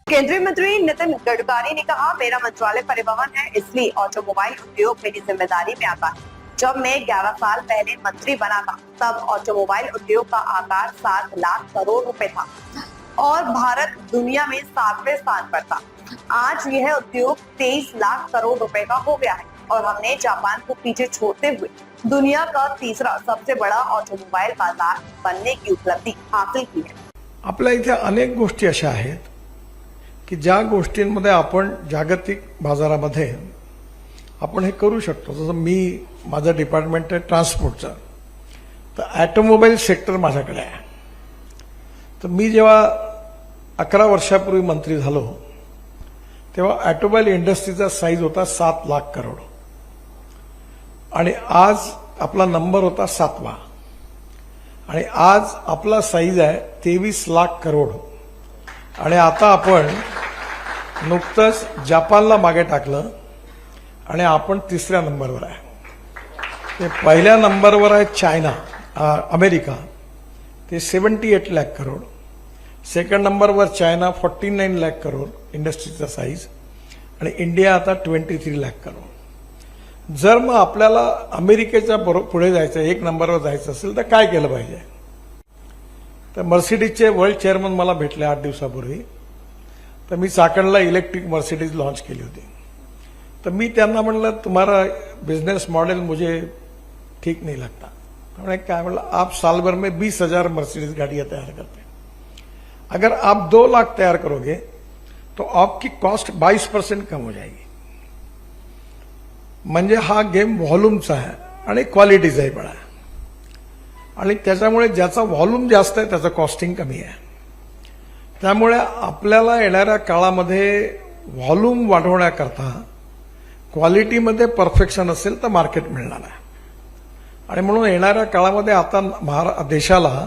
केंद्रीय मंत्री नितिन गडकरी ने कहा, मेरा मंत्रालय परिवहन है, इसलिए ऑटोमोबाइल उद्योग मेरी जिम्मेदारी में आता है। जब मैं 11 साल पहले मंत्री बना था, तब ऑटोमोबाइल उद्योग का आकार 7 लाख करोड़ रुपए था और भारत दुनिया में 7वें स्थान पर था। आज यह उद्योग 23 लाख करोड़ रुपए का हो गया है और हमने जापान को पीछे छोड़ते हुए दुनिया का तीसरा सबसे बड़ा ऑटोमोबाइल बाजार बनने की उपलब्धि हासिल की है। आपल्या इथे अनेक गोष्टी अशा आहेत की ज्या गोष्टींमध्ये आपण जागतिक बाजारामध्ये आपण हे करू शकतो। जसं मी माझं डिपार्टमेंट आहे ट्रान्सपोर्टचं, तर ऑटोमोबाईल सेक्टर माझ्याकडे आहे। तर मी जेव्हा 11 वर्षापूर्वी मंत्री झालो तेव्हा ऑटोमोबाईल इंडस्ट्रीचा साईज होता 7 लाख करोड आणि आज आपला नंबर होता 7वा आणि आज आपला साईज आहे 23 लाख करोड आणि आता आपण नुकतंच जपानला मागे टाकलं आणि आपण 3ऱ्या नंबरवर आहे। ते पहिल्या नंबरवर आहे चायना, अमेरिका, ते 78 लाख करोड। सेकंड नंबरवर चायना 49 लाख करोड इंडस्ट्रीचा साईज आणि इंडिया आता 23 लाख करोड। जर मग आपल्याला अमेरिकेच्या पुढे जायचं, 1 नंबरवर जायचं असेल तर काय केलं पाहिजे? तर मर्सिडीजचे वर्ल्ड चेअरमन मला भेटले 8 दिवसापूर्वी। तर मी चाकणला इलेक्ट्रिक मर्सिडीज लॉन्च केली होती। तर मी त्यांना म्हणलं, तुम्हारा बिजनेस मॉडल मुझे ठीक नहीं लगता। उन्होंने क्या बोला, आप साल भर में 20,000 मर्सिडीज गाड़ियां तैयार करते हैं, अगर आप 2 लाख तैयार करोगे तो आपकी कॉस्ट 22% कम हो जाएगी। म्हणजे हा गेम व्हॉल्यूमचा आहे आणि क्वालिटीचाही पण आहे आणि त्याच्यामुळे ज्याचा व्हॉल्यूम जास्त आहे त्याचं कॉस्टिंग कमी आहे। त्यामुळे आपल्याला येणाऱ्या काळामध्ये व्हॉल्यूम वाढवण्याकरता क्वालिटीमध्ये परफेक्शन असेल तर मार्केट मिळणार आहे आणि म्हणून येणाऱ्या काळामध्ये आता देशाला